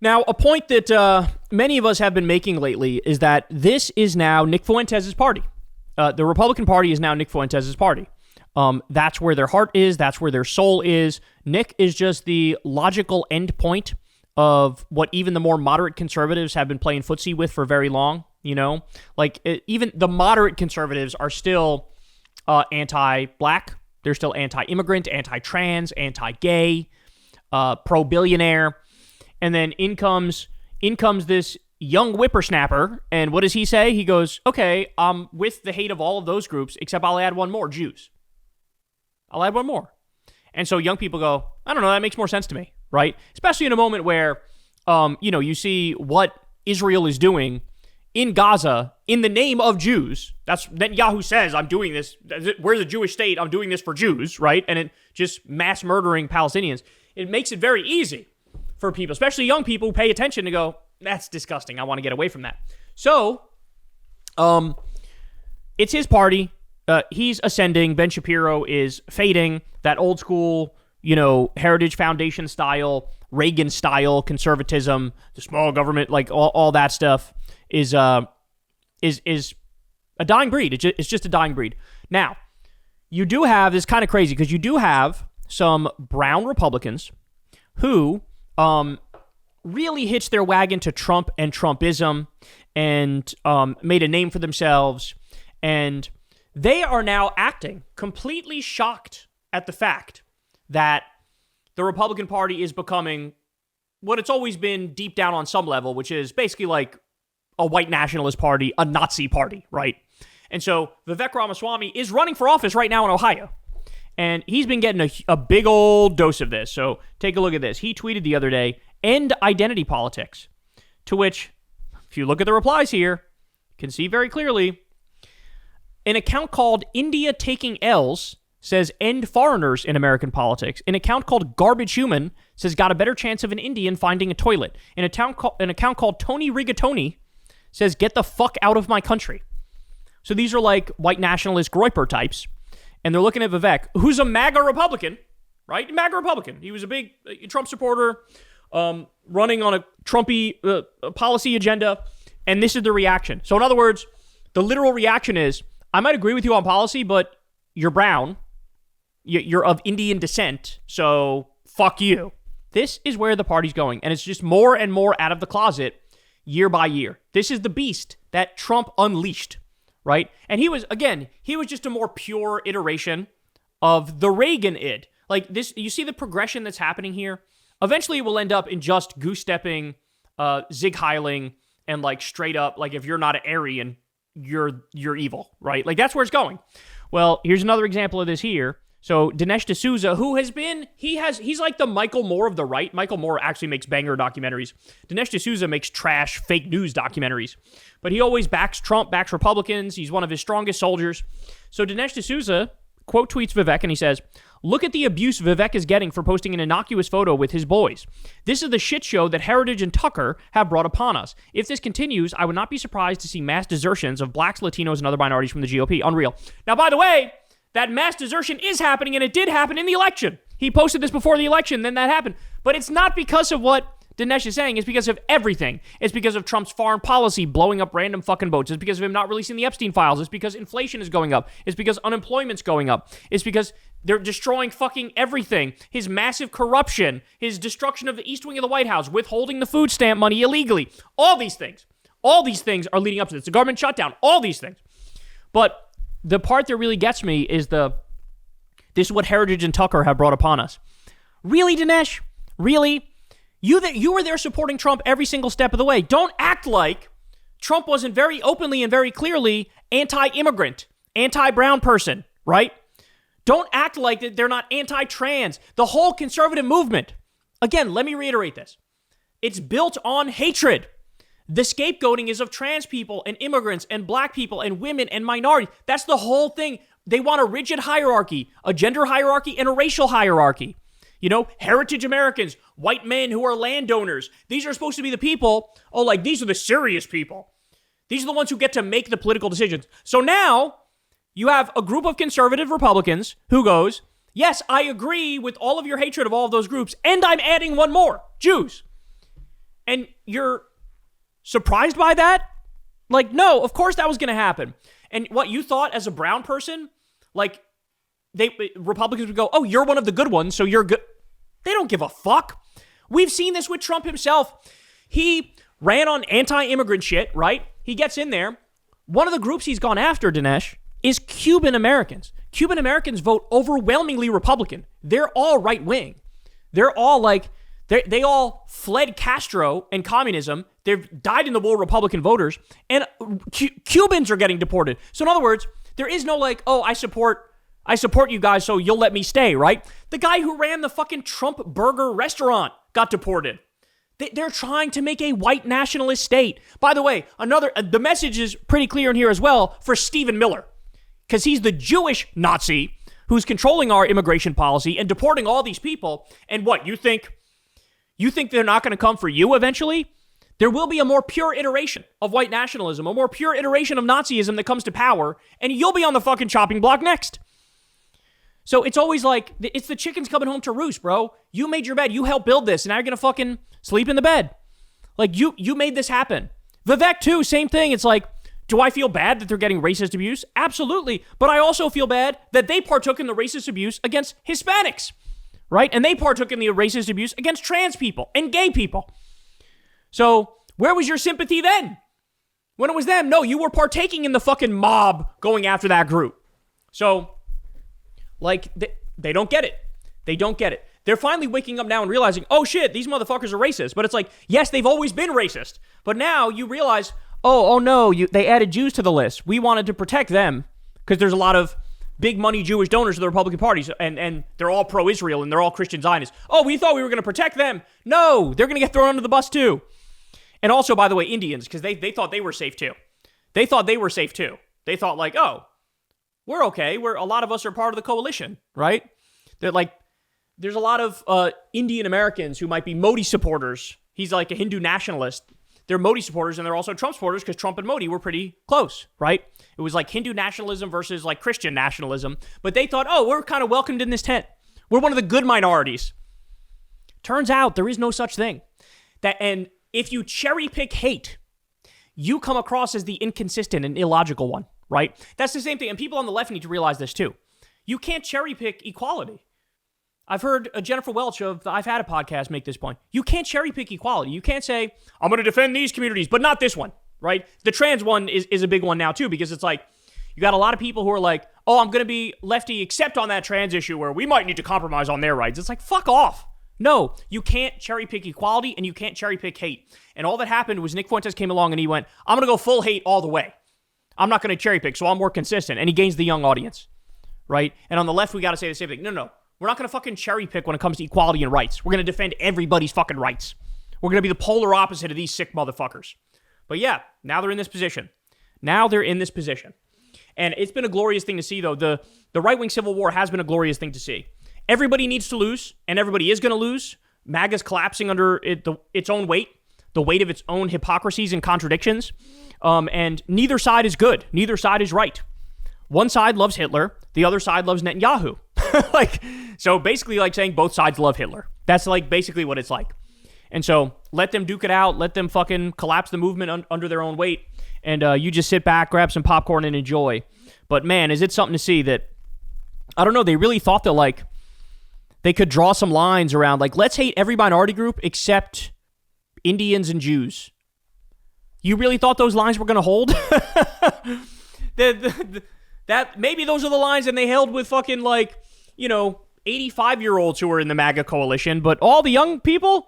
Now, a point that many of us have been making lately is that this is now Nick Fuentes' party. The Republican Party is now Nick Fuentes' party. That's where their heart is. That's where their soul is. Nick is just the logical endpoint of what even the more moderate conservatives have been playing footsie with for very long. You know, like even the moderate conservatives are still anti-black. They're still anti-immigrant, anti-trans, anti-gay, pro-billionaire. And then in comes this young whippersnapper, and what does he say? He goes, okay, I'm with the hate of all of those groups, except I'll add one more, Jews. I'll add one more. And so young people go, I don't know, that makes more sense to me, right? Especially in a moment where, you see what Israel is doing in Gaza in the name of Jews. That's Netanyahu says, I'm doing this. We're the Jewish state. I'm doing this for Jews, right? And it just mass murdering Palestinians. It makes it very easy for people, especially young people who pay attention to go, that's disgusting. I want to get away from that. So, it's his party. He's ascending. Ben Shapiro is fading. That old school, Heritage Foundation style, Reagan style conservatism, the small government, like all that stuff is a dying breed. It's just a dying breed. Now, you do have, this kind of crazy, because you do have some brown Republicans who really hitched their wagon to Trump and Trumpism and made a name for themselves. And they are now acting completely shocked at the fact that the Republican Party is becoming what it's always been deep down on some level, which is basically like a white nationalist party, a Nazi party, right? And so Vivek Ramaswamy is running for office right now in Ohio. And he's been getting a big old dose of this. So take a look at this. He tweeted the other day, end identity politics. To which, if you look at the replies here, you can see very clearly, an account called India Taking L's says end foreigners in American politics. An account called Garbage Human says got a better chance of an Indian finding a toilet. An account called Tony Rigatoni says get the fuck out of my country. So these are like white nationalist Groyper types. And they're looking at Vivek, who's a MAGA Republican, right? MAGA Republican. He was a big Trump supporter, running on a Trumpy policy agenda. And this is the reaction. So in other words, the literal reaction is, I might agree with you on policy, but you're brown. You're of Indian descent. So fuck you. This is where the party's going. And it's just more and more out of the closet year by year. This is the beast that Trump unleashed. Right? And he was just a more pure iteration of the Reagan-id. Like this, you see the progression that's happening here? Eventually it will end up in just goose-stepping, zig-heiling, and like straight up, like if you're not an Aryan, you're evil, right? Like that's where it's going. Well, here's another example of this here. So Dinesh D'Souza, who has been, he's like the Michael Moore of the right. Michael Moore actually makes banger documentaries. Dinesh D'Souza makes trash, fake news documentaries. But he always backs Trump, backs Republicans. He's one of his strongest soldiers. So Dinesh D'Souza quote tweets Vivek and he says, look at the abuse Vivek is getting for posting an innocuous photo with his boys. This is the shit show that Heritage and Tucker have brought upon us. If this continues, I would not be surprised to see mass desertions of blacks, Latinos, and other minorities from the GOP. Unreal. Now, by the way, that mass desertion is happening, and it did happen in the election. He posted this before the election, then that happened. But it's not because of what Dinesh is saying. It's because of everything. It's because of Trump's foreign policy blowing up random fucking boats. It's because of him not releasing the Epstein files. It's because inflation is going up. It's because unemployment's going up. It's because they're destroying fucking everything. His massive corruption, his destruction of the East Wing of the White House, withholding the food stamp money illegally. All these things are leading up to this. The government shutdown. All these things. But the part that really gets me is this is what Heritage and Tucker have brought upon us. Really, Dinesh? Really? You were there supporting Trump every single step of the way. Don't act like Trump wasn't very openly and very clearly anti-immigrant, anti-brown person, right? Don't act like they're not anti-trans. The whole conservative movement. Again, let me reiterate this. It's built on hatred. The scapegoating is of trans people and immigrants and black people and women and minorities. That's the whole thing. They want a rigid hierarchy, a gender hierarchy, and a racial hierarchy. Heritage Americans, white men who are landowners. These are supposed to be the people. Oh, like these are the serious people. These are the ones who get to make the political decisions. So now you have a group of conservative Republicans who goes, yes, I agree with all of your hatred of all of those groups, and I'm adding one more, Jews. And you're surprised by that? Like, no, of course that was going to happen. And what you thought as a brown person, like, Republicans would go, oh, you're one of the good ones, so you're good. They don't give a fuck. We've seen this with Trump himself. He ran on anti-immigrant shit, right? He gets in there. One of the groups he's gone after, Dinesh, is Cuban Americans. Cuban Americans vote overwhelmingly Republican. They're all right-wing. They're all like, they all fled Castro and communism. They've died in the war Republican voters. And Cubans are getting deported. So in other words, there is no like, oh, I support you guys, so you'll let me stay, right? The guy who ran the fucking Trump burger restaurant got deported. They're trying to make a white nationalist state. By the way, the message is pretty clear in here as well for Stephen Miller, because he's the Jewish Nazi who's controlling our immigration policy and deporting all these people. And what, you think they're not going to come for you eventually? There will be a more pure iteration of white nationalism, a more pure iteration of Nazism that comes to power, and you'll be on the fucking chopping block next. So it's always like, it's the chickens coming home to roost, bro. You made your bed. You helped build this, and now you're going to fucking sleep in the bed. Like, you made this happen. Vivek, too, same thing. It's like, do I feel bad that they're getting racist abuse? Absolutely. But I also feel bad that they partook in the racist abuse against Hispanics, right? And they partook in the racist abuse against trans people and gay people. So where was your sympathy then? When it was them? No, you were partaking in the fucking mob going after that group. So, like, they don't get it. They don't get it. They're finally waking up now and realizing, oh shit, these motherfuckers are racist. But it's like, yes, they've always been racist. But now you realize, oh no, they added Jews to the list. We wanted to protect them because there's a lot of big money Jewish donors to the Republican Party, and they're all pro-Israel and they're all Christian Zionists. Oh, we thought we were going to protect them. No, they're going to get thrown under the bus too. And also, by the way, Indians, because they thought they were safe too. They thought they were safe too. They thought like, oh, we're okay. A lot of us are part of the coalition, right? They're like, there's a lot of Indian Americans who might be Modi supporters. He's like a Hindu nationalist. They're Modi supporters and they're also Trump supporters because Trump and Modi were pretty close, right? It was like Hindu nationalism versus like Christian nationalism. But they thought, oh, we're kind of welcomed in this tent. We're one of the good minorities. Turns out there is no such thing. And if you cherry pick hate, you come across as the inconsistent and illogical one, right? That's the same thing. And people on the left need to realize this too. You can't cherry pick equality. I've heard Jennifer Welch of the I've Had a Podcast make this point. You can't cherry pick equality. You can't say, I'm going to defend these communities, but not this one, right? The trans one is a big one now too, because it's like, you got a lot of people who are like, oh, I'm going to be lefty except on that trans issue where we might need to compromise on their rights. It's like, fuck off. No, you can't cherry pick equality and you can't cherry pick hate. And all that happened was Nick Fuentes came along and he went, I'm going to go full hate all the way. I'm not going to cherry pick, so I'm more consistent. And he gains the young audience, right? And on the left, we got to say the same thing. No. We're not going to fucking cherry pick when it comes to equality and rights. We're going to defend everybody's fucking rights. We're going to be the polar opposite of these sick motherfuckers. But yeah, now they're in this position. And it's been a glorious thing to see, though. The right-wing civil war has been a glorious thing to see. Everybody needs to lose, and everybody is going to lose. MAGA's collapsing under its own weight, the weight of its own hypocrisies and contradictions. And neither side is good. Neither side is right. One side loves Hitler. The other side loves Netanyahu. So basically like saying both sides love Hitler. That's like basically what it's like. And so let them duke it out. Let them fucking collapse the movement under their own weight. And you just sit back, grab some popcorn and enjoy. But man, is it something to see that, I don't know, they really thought that like they could draw some lines around like, let's hate every minority group except Indians and Jews. You really thought those lines were going to hold? That maybe those are the lines and they held with fucking like, 85-year-olds who are in the MAGA coalition, but all the young people,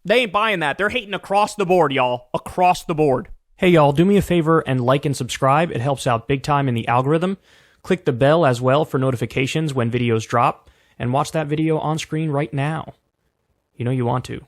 they ain't buying that. They're hating across the board, y'all. Across the board. Hey, y'all, do me a favor and like and subscribe. It helps out big time in the algorithm. Click the bell as well for notifications when videos drop, and watch that video on screen right now. You know you want to.